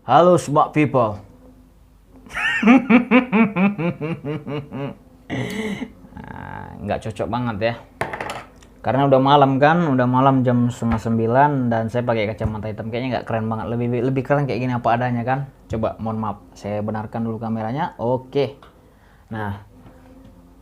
Halo smart people. Nggak cocok banget ya. Karena udah malam kan, udah malam jam 8:30 dan saya pakai kacamata hitam, kayaknya nggak keren banget. Lebih keren kayak gini apa adanya kan. Coba mohon maaf, saya benarkan dulu kameranya. Oke. Nah,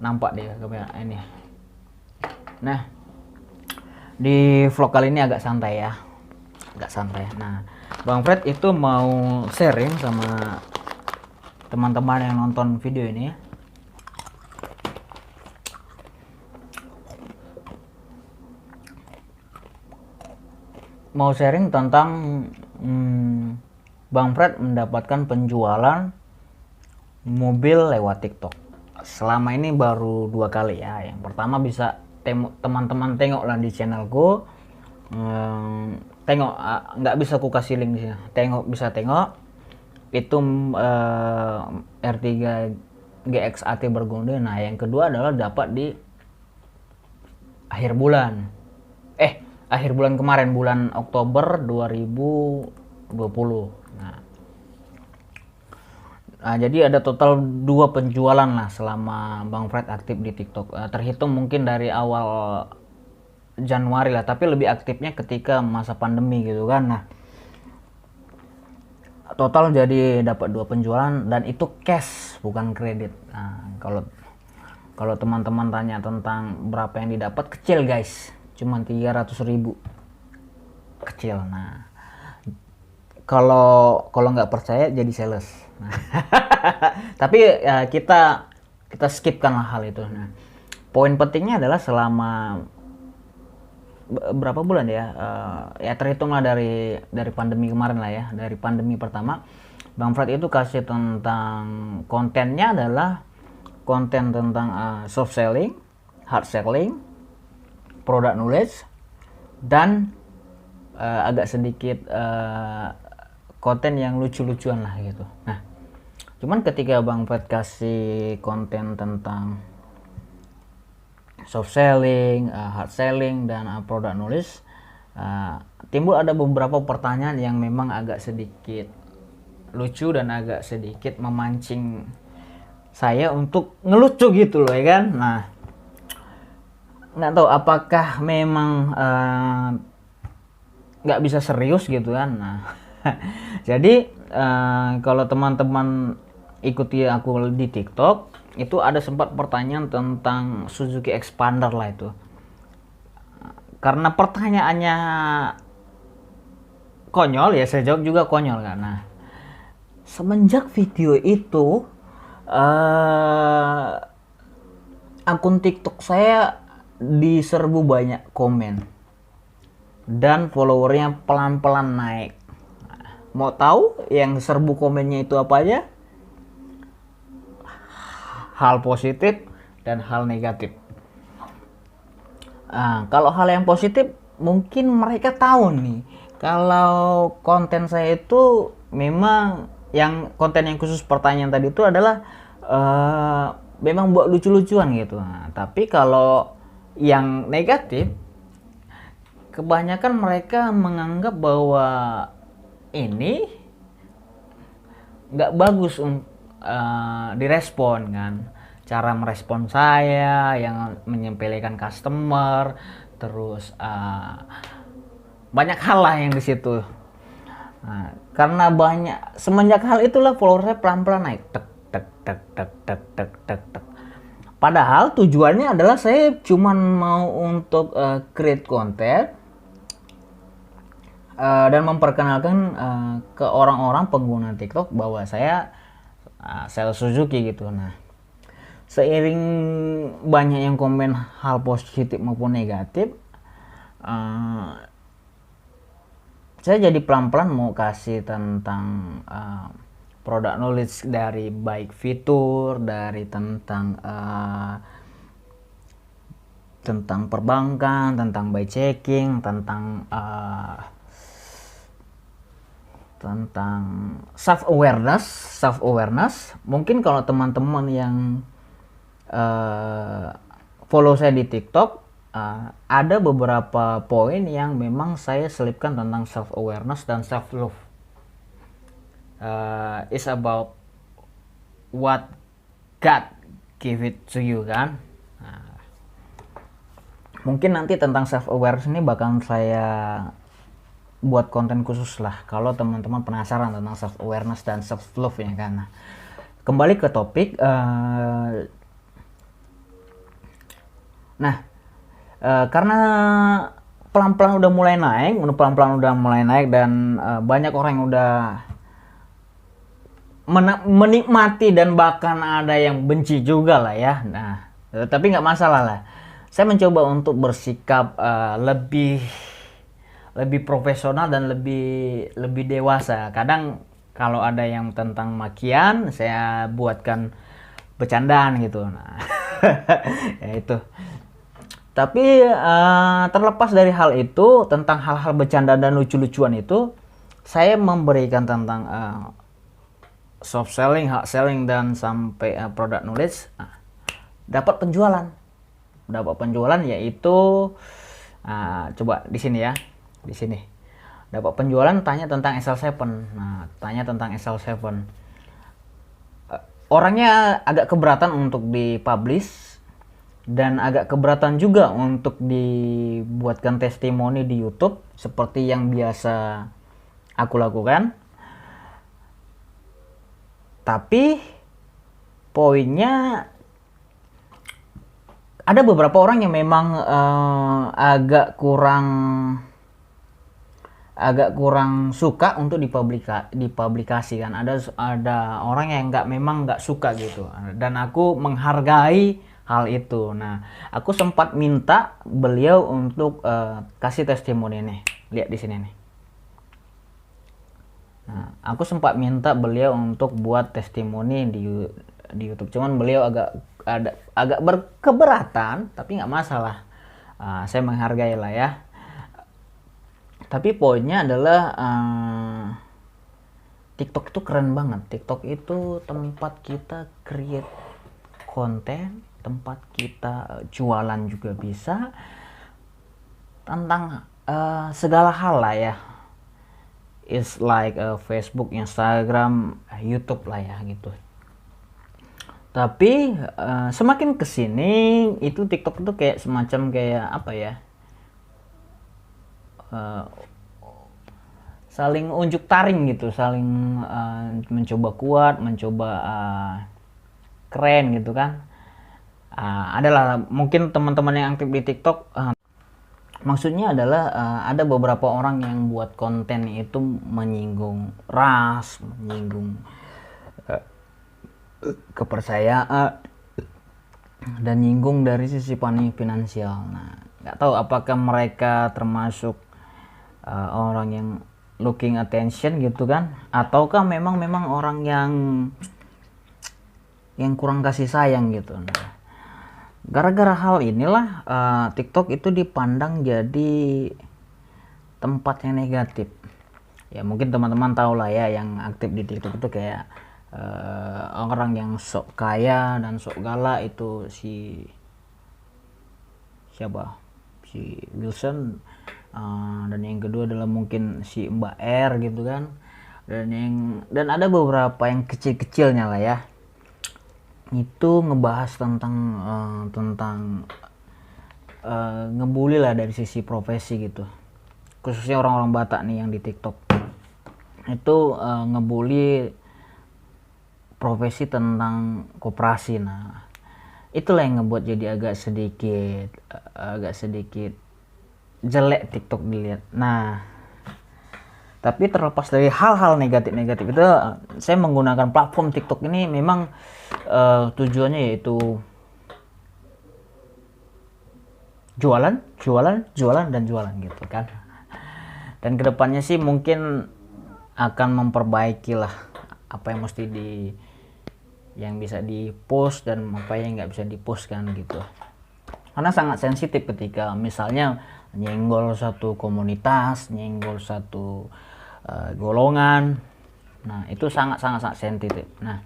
nampak deh kamera ini. Nah, di vlog kali ini agak santai ya. Agak santai. Nah, Bang Fred itu mau sharing sama teman-teman yang nonton video ini. Mau sharing tentang Bang Fred mendapatkan penjualan mobil lewat TikTok. Selama ini baru 2 kali ya. Yang pertama bisa teman-teman tengoklah di channelku. Tengok, nggak bisa ku kasih link di sini. Bisa tengok itu R3 GXAT bergonde. Nah, yang kedua adalah dapat di akhir bulan. Akhir bulan kemarin, bulan Oktober 2020. Nah, jadi ada total 2 penjualan lah selama Bang Fred aktif di TikTok. Terhitung mungkin dari awal Januari lah, tapi lebih aktifnya ketika masa pandemi gitu kan. Nah, total jadi dapat 2 penjualan dan itu cash bukan kredit. Nah, kalau teman-teman tanya tentang berapa yang didapat, kecil guys, cuman 300.000, kecil. Nah, kalau nggak percaya jadi sales. Nah, tapi ya, kita skipkan hal itu. Nah, poin pentingnya adalah selama berapa bulan ya, ya terhitunglah dari pandemi kemarin lah ya, dari pandemi pertama, Bang Fred itu kasih tentang kontennya adalah konten tentang soft selling, hard selling, product knowledge, dan agak sedikit konten yang lucu-lucuan lah gitu. Nah, cuman ketika Bang Fred kasih konten tentang soft selling, hard selling, dan product knowledge, timbul ada beberapa pertanyaan yang memang agak sedikit lucu dan agak sedikit memancing saya untuk ngelucu gitu loh ya kan. Nah, nggak tahu apakah memang nggak bisa serius gitu kan. Nah, jadi kalau teman-teman ikuti aku di TikTok, itu ada sempat pertanyaan tentang Suzuki Expander lah itu. Karena pertanyaannya konyol ya, saya jawab juga konyol kan. Nah, semenjak video itu akun TikTok saya diserbu banyak komen dan followernya pelan-pelan naik. Mau tahu yang serbu komennya itu apa aja? Hal positif dan hal negatif. Kalau hal yang positif, mungkin mereka tahu nih, kalau konten saya itu memang yang konten yang khusus pertanyaan tadi itu adalah memang buat lucu-lucuan gitu. Nah, tapi kalau yang negatif, kebanyakan mereka menganggap bahwa ini nggak bagus direspon kan. Cara merespon saya yang menyepelekan customer, terus banyak hal lah yang di situ. Nah, karena semenjak hal itulah followersnya pelan-pelan naik, tek tek tek tek tek tek tek tek. Padahal tujuannya adalah saya cuman mau untuk create konten dan memperkenalkan ke orang-orang pengguna TikTok bahwa saya sales Suzuki gitu. Nah, seiring banyak yang komen hal positif maupun negatif, saya jadi pelan-pelan mau kasih tentang product knowledge dari baik fitur, dari tentang perbankan, tentang buy checking, tentang self awareness. Mungkin kalau teman-teman yang follow saya di TikTok, ada beberapa poin yang memang saya selipkan tentang self awareness dan self love. is about what God give it to you kan. Nah, mungkin nanti tentang self awareness ini bakal saya buat konten khusus lah kalau teman-teman penasaran tentang self awareness dan self love ya kan. Nah, kembali ke topik. Karena pelan-pelan udah mulai naik dan banyak orang yang udah menikmati dan bahkan ada yang benci juga lah ya. Nah, tapi nggak masalah lah. Saya mencoba untuk bersikap lebih profesional dan lebih dewasa. Kadang kalau ada yang tentang makian, saya buatkan bercandaan gitu. Nah, ya itu. Tapi terlepas dari hal itu, tentang hal-hal bercanda dan lucu-lucuan itu, saya memberikan tentang soft selling, hard selling, dan sampai product knowledge. Dapat penjualan yaitu coba di sini ya, di sini dapat penjualan. Tanya tentang SL7. Tanya tentang SL7. Orangnya agak keberatan untuk dipublish dan agak keberatan juga untuk dibuatkan testimoni di YouTube seperti yang biasa aku lakukan. Tapi poinnya ada beberapa orang yang memang agak kurang suka untuk dipublikasikan. Ada orang yang memang nggak suka gitu, dan aku menghargai hal itu. Nah, aku sempat minta beliau untuk kasih testimoni nih. Lihat di sini nih. Nah, aku sempat minta beliau untuk buat testimoni di YouTube. Cuman beliau agak berkeberatan, tapi nggak masalah. Saya menghargai lah ya. Tapi poinnya adalah TikTok itu keren banget. TikTok itu tempat kita create konten, tempat kita jualan juga bisa, tentang segala hal lah ya. It's like Facebook, Instagram, YouTube lah ya gitu. Tapi semakin kesini itu TikTok itu kayak semacam kayak apa ya, saling unjuk taring gitu, saling mencoba kuat, mencoba keren gitu kan. Adalah mungkin teman-teman yang aktif di TikTok, maksudnya adalah ada beberapa orang yang buat konten itu menyinggung ras, menyinggung kepercayaan, dan nyinggung dari sisi finansial. Nah, nggak tahu apakah mereka termasuk orang yang looking attention gitu kan, ataukah memang orang yang kurang kasih sayang gitu. Nah, gara-gara hal inilah TikTok itu dipandang jadi tempat yang negatif. Ya mungkin teman-teman tahu lah ya, yang aktif di TikTok itu kayak orang yang sok kaya dan sok galak itu si Wilson, dan yang kedua adalah mungkin si Mbak R gitu kan, dan ada beberapa yang kecil-kecilnya lah ya, itu ngebahas tentang ngebully lah dari sisi profesi gitu, khususnya orang-orang Batak nih yang di TikTok itu ngebully profesi tentang koperasi. Nah, itulah yang ngebuat jadi agak sedikit jelek TikTok dilihat. Nah, tapi terlepas dari hal-hal negatif itu, saya menggunakan platform TikTok ini memang tujuannya yaitu jualan gitu kan. Dan kedepannya sih mungkin akan memperbaiki lah apa yang mesti yang bisa di post dan apa yang nggak bisa di post kan gitu, karena sangat sensitif ketika misalnya nyenggol satu komunitas, nyenggol satu golongan. Nah, itu sangat sensitif. Nah,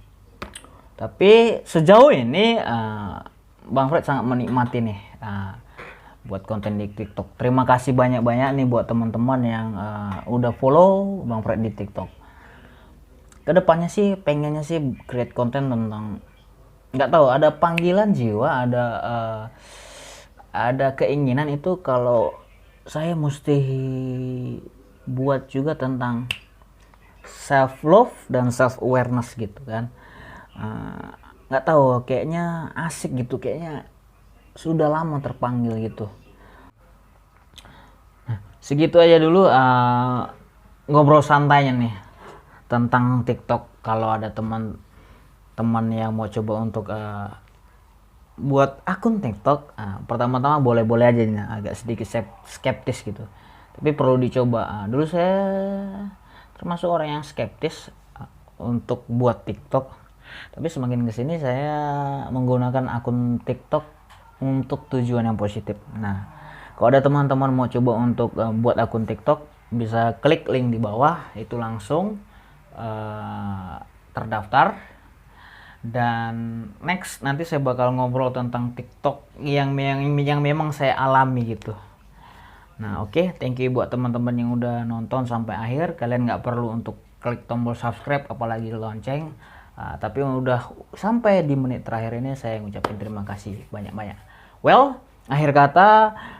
tapi sejauh ini Bang Fred sangat menikmati nih buat konten di TikTok. Terima kasih banyak-banyak nih buat teman-teman yang udah follow Bang Fred di TikTok. kedepannya sih pengennya sih create konten tentang, nggak tahu, ada panggilan jiwa, ada keinginan itu kalau saya mesti buat juga tentang self love dan self awareness gitu kan. Eh, nggak tahu, kayaknya asik gitu, kayaknya sudah lama terpanggil gitu. Segitu aja dulu ngobrol santainya nih tentang TikTok. Kalau ada teman-teman yang mau coba untuk buat akun TikTok, pertama-tama boleh-boleh aja nih, agak sedikit skeptis gitu. Tapi perlu dicoba. Dulu saya termasuk orang yang skeptis untuk buat TikTok. Tapi semakin kesini saya menggunakan akun TikTok untuk tujuan yang positif. Nah, kalau ada teman-teman mau coba untuk buat akun TikTok, bisa klik link di bawah, itu langsung terdaftar. Dan next nanti saya bakal ngobrol tentang TikTok yang memang saya alami gitu. Nah, oke, thank you buat teman-teman yang udah nonton sampai akhir. Kalian nggak perlu untuk klik tombol subscribe apalagi lonceng. Tapi udah sampai di menit terakhir ini, saya ngucapin terima kasih banyak-banyak. Well, akhir kata,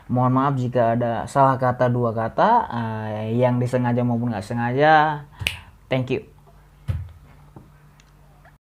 mohon maaf jika ada salah kata, dua kata yang disengaja maupun nggak sengaja. Thank you.